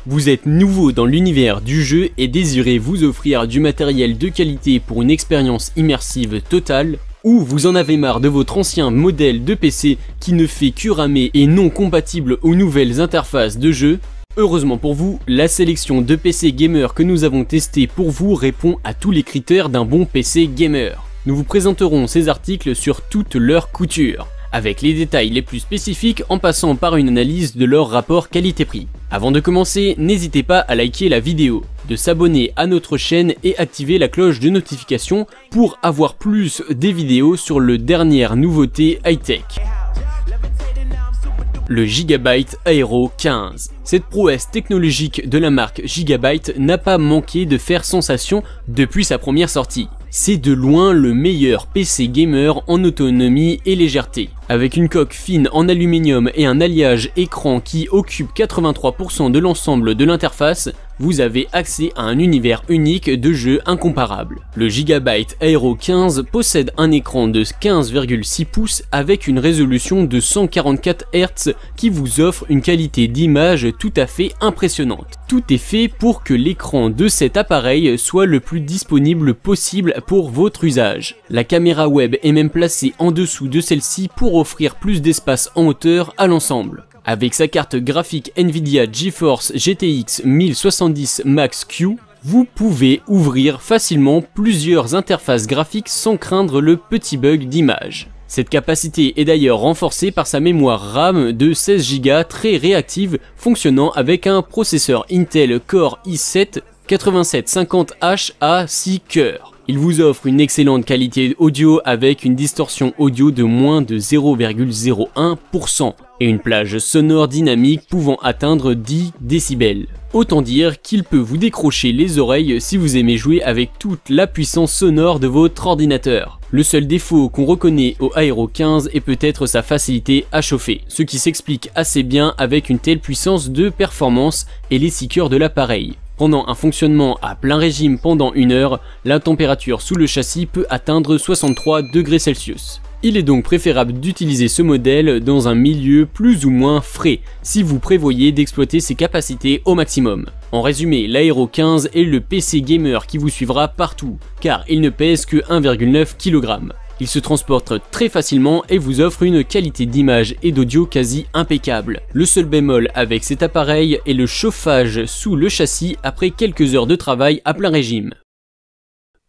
Vous êtes nouveau dans l'univers du jeu et désirez vous offrir du matériel de qualité pour une expérience immersive totale, ou vous en avez marre de votre ancien modèle de PC qui ne fait que ramer et non compatible aux nouvelles interfaces de jeu. Heureusement pour vous, la sélection de PC gamer que nous avons testé pour vous répond à tous les critères d'un bon PC gamer. Nous vous présenterons ces articles sur toute leur couture, avec les détails les plus spécifiques en passant par une analyse de leur rapport qualité-prix. Avant de commencer, n'hésitez pas à liker la vidéo, de s'abonner à notre chaîne et activer la cloche de notification pour avoir plus des vidéos sur le dernière nouveauté high-tech. Le Gigabyte Aero 15. Cette prouesse technologique de la marque Gigabyte n'a pas manqué de faire sensation depuis sa première sortie. C'est de loin le meilleur PC gamer en autonomie et légèreté. Avec une coque fine en aluminium et un alliage écran qui occupe 83% de l'ensemble de l'interface, vous avez accès à un univers unique de jeu incomparable. Le Gigabyte Aero 15 possède un écran de 15,6 pouces avec une résolution de 144 Hz qui vous offre une qualité d'image tout à fait impressionnante. Tout est fait pour que l'écran de cet appareil soit le plus disponible possible pour votre usage. La caméra web est même placée en dessous de celle-ci pour offrir plus d'espace en hauteur à l'ensemble. Avec sa carte graphique Nvidia GeForce GTX 1070 Max-Q, vous pouvez ouvrir facilement plusieurs interfaces graphiques sans craindre le petit bug d'image. Cette capacité est d'ailleurs renforcée par sa mémoire RAM de 16 Go très réactive fonctionnant avec un processeur Intel Core i7 8750H à 6 cœurs. Il vous offre une excellente qualité audio avec une distorsion audio de moins de 0,01% et une plage sonore dynamique pouvant atteindre 10 décibels. Autant dire qu'il peut vous décrocher les oreilles si vous aimez jouer avec toute la puissance sonore de votre ordinateur. Le seul défaut qu'on reconnaît au Aero 15 est peut-être sa facilité à chauffer, ce qui s'explique assez bien avec une telle puissance de performance et les 6 cœurs de l'appareil. Pendant un fonctionnement à plein régime pendant 1 heure, la température sous le châssis peut atteindre 63 degrés Celsius. Il est donc préférable d'utiliser ce modèle dans un milieu plus ou moins frais, si vous prévoyez d'exploiter ses capacités au maximum. En résumé, l'Aero 15 est le PC gamer qui vous suivra partout, car il ne pèse que 1,9 kg. Il se transporte très facilement et vous offre une qualité d'image et d'audio quasi impeccable. Le seul bémol avec cet appareil est le chauffage sous le châssis après quelques heures de travail à plein régime.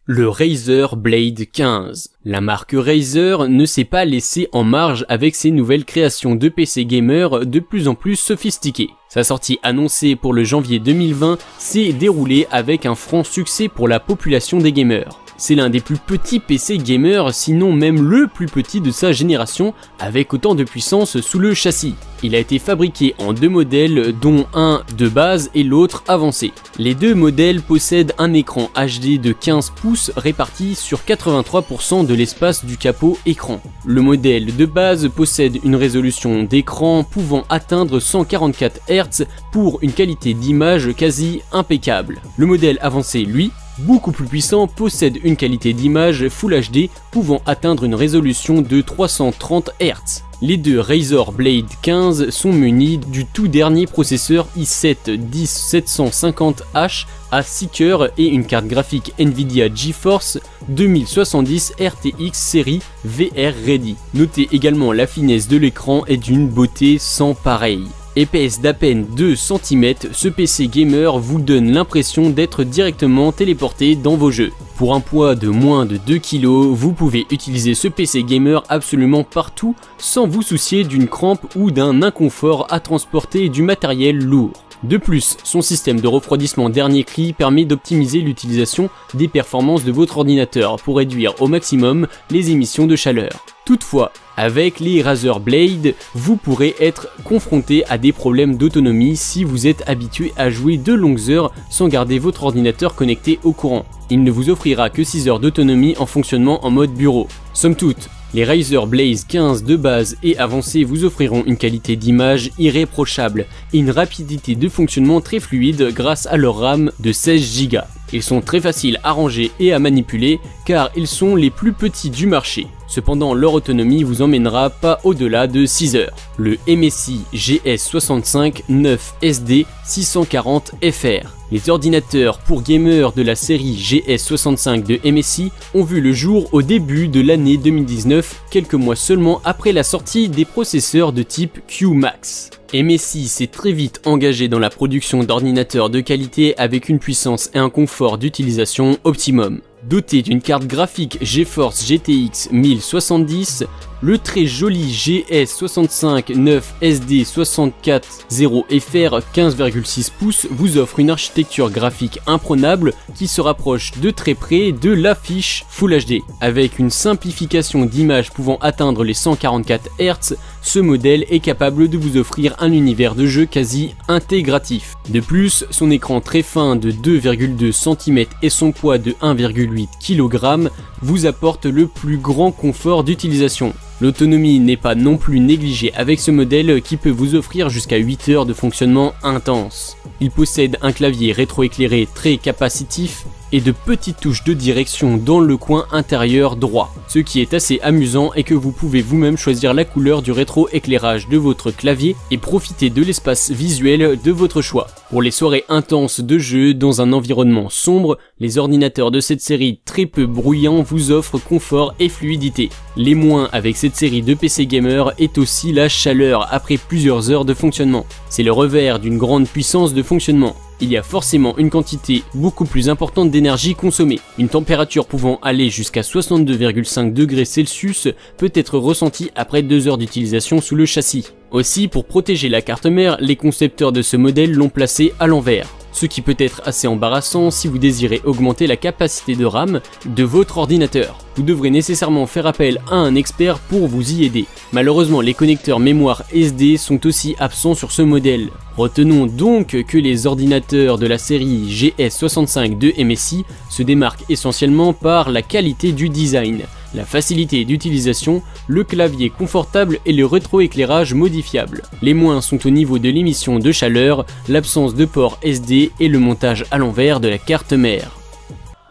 Le Razer Blade 15. La marque Razer ne s'est pas laissée en marge avec ses nouvelles créations de PC gamer de plus en plus sophistiquées. Sa sortie annoncée pour le janvier 2020 s'est déroulée avec un franc succès pour la population des gamers. C'est l'un des plus petits PC gamers, sinon même le plus petit de sa génération, avec autant de puissance sous le châssis. Il a été fabriqué en 2 modèles, dont un de base et l'autre avancé. Les 2 modèles possèdent un écran HD de 15 pouces réparti sur 83% de l'espace du capot écran. Le modèle de base possède une résolution d'écran pouvant atteindre 144 Hz pour une qualité d'image quasi impeccable. Le modèle avancé, lui, beaucoup plus puissant, possède une qualité d'image Full HD pouvant atteindre une résolution de 330 Hz. Les 2 Razer Blade 15 sont munis du tout dernier processeur i7-10750H à 6 cœurs et une carte graphique Nvidia GeForce 2070 RTX série VR Ready. Notez également la finesse de l'écran est d'une beauté sans pareille. Épaisse d'à peine 2 cm, ce PC gamer vous donne l'impression d'être directement téléporté dans vos jeux. Pour un poids de moins de 2 kg, vous pouvez utiliser ce PC gamer absolument partout sans vous soucier d'une crampe ou d'un inconfort à transporter du matériel lourd. De plus, son système de refroidissement dernier cri permet d'optimiser l'utilisation des performances de votre ordinateur pour réduire au maximum les émissions de chaleur. Toutefois, avec les Razer Blade, vous pourrez être confronté à des problèmes d'autonomie si vous êtes habitué à jouer de longues heures sans garder votre ordinateur connecté au courant. Il ne vous offrira que 6 heures d'autonomie en fonctionnement en mode bureau. Somme toute, les Razer Blade 15 de base et avancés vous offriront une qualité d'image irréprochable et une rapidité de fonctionnement très fluide grâce à leur RAM de 16 Go. Ils sont très faciles à ranger et à manipuler car ils sont les plus petits du marché. Cependant, leur autonomie vous emmènera pas au-delà de 6 heures. Le MSI GS65 9SD 640 FR. Les ordinateurs pour gamers de la série GS65 de MSI ont vu le jour au début de l'année 2019, quelques mois seulement après la sortie des processeurs de type QMax. MSI s'est très vite engagé dans la production d'ordinateurs de qualité avec une puissance et un confort d'utilisation optimum. Doté d'une carte graphique GeForce GTX 1070, le très joli GS65 9SD 640FR 15,6 pouces vous offre une architecture graphique imprenable qui se rapproche de très près de l'affiche Full HD. Avec une simplification d'image pouvant atteindre les 144 Hz, ce modèle est capable de vous offrir un univers de jeu quasi intégratif. De plus, son écran très fin de 2,2 cm et son poids de 1,8 kg vous apportent le plus grand confort d'utilisation. L'autonomie n'est pas non plus négligée avec ce modèle qui peut vous offrir jusqu'à 8 heures de fonctionnement intense. Il possède un clavier rétroéclairé très capacitif et de petites touches de direction dans le coin intérieur droit. Ce qui est assez amusant est que vous pouvez vous-même choisir la couleur du rétroéclairage de votre clavier et profiter de l'espace visuel de votre choix. Pour les soirées intenses de jeu dans un environnement sombre, les ordinateurs de cette série très peu bruyants vous offrent confort et fluidité. Les moins avec cette série de PC gamer est aussi la chaleur après plusieurs heures de fonctionnement. C'est le revers d'une grande puissance de fonctionnement. Il y a forcément une quantité beaucoup plus importante d'énergie consommée. Une température pouvant aller jusqu'à 62,5 degrés Celsius peut être ressentie après 2 heures d'utilisation sous le châssis. Aussi, pour protéger la carte mère, les concepteurs de ce modèle l'ont placée à l'envers. Ce qui peut être assez embarrassant si vous désirez augmenter la capacité de RAM de votre ordinateur. Vous devrez nécessairement faire appel à un expert pour vous y aider. Malheureusement, les connecteurs mémoire SD sont aussi absents sur ce modèle. Retenons donc que les ordinateurs de la série GS65 de MSI se démarquent essentiellement par la qualité du design, la facilité d'utilisation, le clavier confortable et le rétroéclairage modifiable. Les moins sont au niveau de l'émission de chaleur, l'absence de port SD et le montage à l'envers de la carte mère.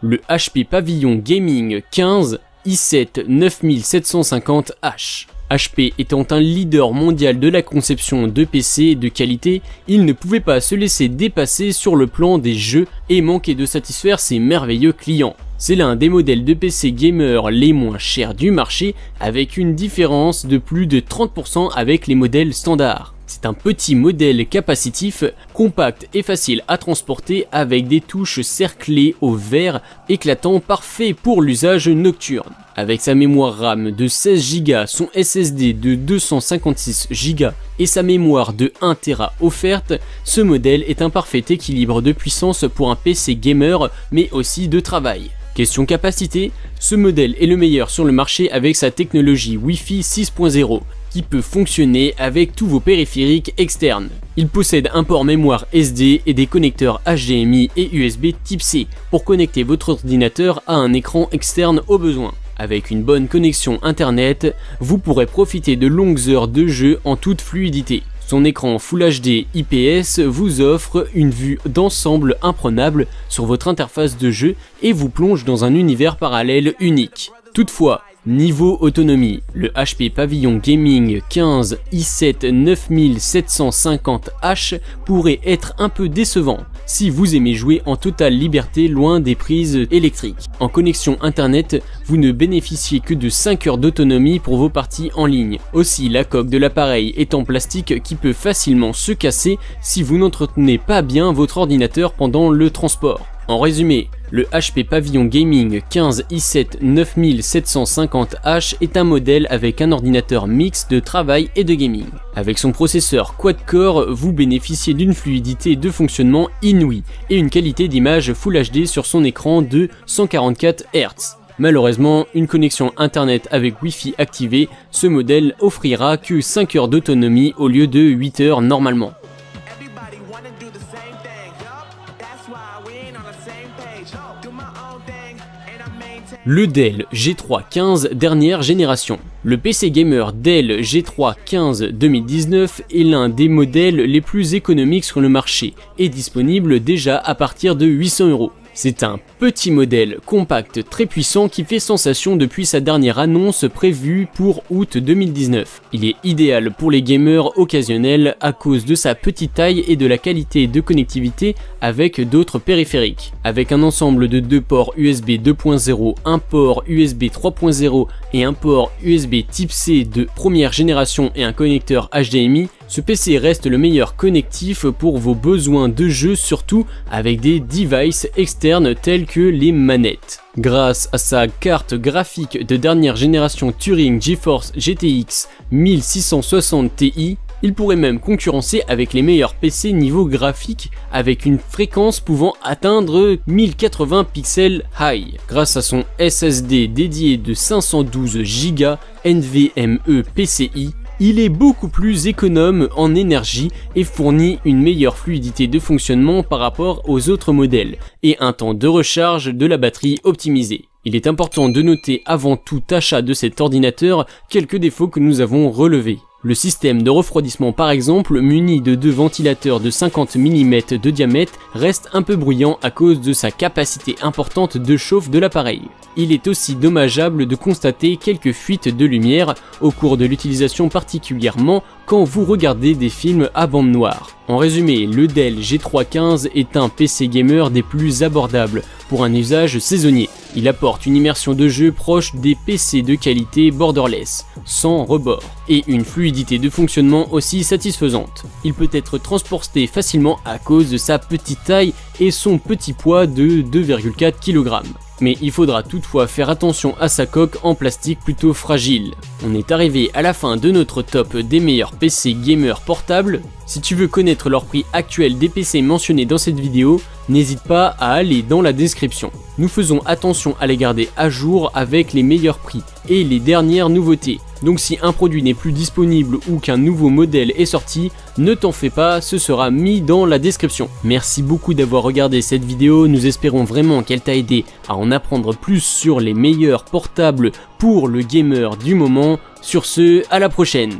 Le HP Pavilion Gaming 15 i7 9750H. HP étant un leader mondial de la conception de PC de qualité, il ne pouvait pas se laisser dépasser sur le plan des jeux et manquer de satisfaire ses merveilleux clients. C'est l'un des modèles de PC gamer les moins chers du marché, avec une différence de plus de 30% avec les modèles standards. C'est un petit modèle capacitif, compact et facile à transporter avec des touches cerclées au vert éclatant, parfait pour l'usage nocturne. Avec sa mémoire RAM de 16 Go, son SSD de 256 Go et sa mémoire de 1 Tera offerte, ce modèle est un parfait équilibre de puissance pour un PC gamer mais aussi de travail. Question capacité, ce modèle est le meilleur sur le marché avec sa technologie Wi-Fi 6.0 qui peut fonctionner avec tous vos périphériques externes. Il possède un port mémoire SD et des connecteurs HDMI et USB Type C pour connecter votre ordinateur à un écran externe au besoin. Avec une bonne connexion internet, vous pourrez profiter de longues heures de jeu en toute fluidité. Son écran Full HD IPS vous offre une vue d'ensemble imprenable sur votre interface de jeu et vous plonge dans un univers parallèle unique. Toutefois, niveau autonomie, le HP Pavilion Gaming 15 i7 9750H pourrait être un peu décevant si vous aimez jouer en totale liberté loin des prises électriques. En connexion internet, vous ne bénéficiez que de 5 heures d'autonomie pour vos parties en ligne. Aussi, la coque de l'appareil est en plastique qui peut facilement se casser si vous n'entretenez pas bien votre ordinateur pendant le transport. En résumé, le HP Pavilion Gaming 15 i7 9750H est un modèle avec un ordinateur mix de travail et de gaming. Avec son processeur quad-core, vous bénéficiez d'une fluidité de fonctionnement inouïe et une qualité d'image Full HD sur son écran de 144 Hz. Malheureusement, une connexion internet avec Wi-Fi activée, ce modèle offrira que 5 heures d'autonomie au lieu de 8 heures normalement. Le Dell G3 15 dernière génération. Le PC gamer Dell G3 15 2019 est l'un des modèles les plus économiques sur le marché et disponible déjà à partir de 800 €. C'est un petit modèle compact très puissant qui fait sensation depuis sa dernière annonce prévue pour août 2019. Il est idéal pour les gamers occasionnels à cause de sa petite taille et de la qualité de connectivité avec d'autres périphériques. Avec un ensemble de 2 ports USB 2.0, un port USB 3.0 et un port USB Type C de première génération et un connecteur HDMI, ce PC reste le meilleur connectif pour vos besoins de jeu, surtout avec des devices externes tels que les manettes. Grâce à sa carte graphique de dernière génération Turing GeForce GTX 1660 Ti, il pourrait même concurrencer avec les meilleurs PC niveau graphique avec une fréquence pouvant atteindre 1080 pixels high. Grâce à son SSD dédié de 512 Go NVMe PCI, il est beaucoup plus économe en énergie et fournit une meilleure fluidité de fonctionnement par rapport aux autres modèles et un temps de recharge de la batterie optimisé. Il est important de noter avant tout achat de cet ordinateur quelques défauts que nous avons relevés. Le système de refroidissement par exemple, muni de 2 ventilateurs de 50 mm de diamètre, reste un peu bruyant à cause de sa capacité importante de chauffe de l'appareil. Il est aussi dommageable de constater quelques fuites de lumière au cours de l'utilisation, particulièrement quand vous regardez des films à bande noire. En résumé, le Dell G315 est un PC gamer des plus abordables pour un usage saisonnier. Il apporte une immersion de jeu proche des PC de qualité borderless, sans rebord, et une fluidité de fonctionnement aussi satisfaisante. Il peut être transporté facilement à cause de sa petite taille et son petit poids de 2,4 kg. Mais il faudra toutefois faire attention à sa coque en plastique plutôt fragile. On est arrivé à la fin de notre top des meilleurs PC gamers portables. Si tu veux connaître leur prix actuel des PC mentionnés dans cette vidéo, n'hésite pas à aller dans la description. Nous faisons attention à les garder à jour avec les meilleurs prix et les dernières nouveautés. Donc si un produit n'est plus disponible ou qu'un nouveau modèle est sorti, ne t'en fais pas, ce sera mis dans la description. Merci beaucoup d'avoir regardé cette vidéo, nous espérons vraiment qu'elle t'a aidé à en apprendre plus sur les meilleurs portables pour le gamer du moment. Sur ce, à la prochaine.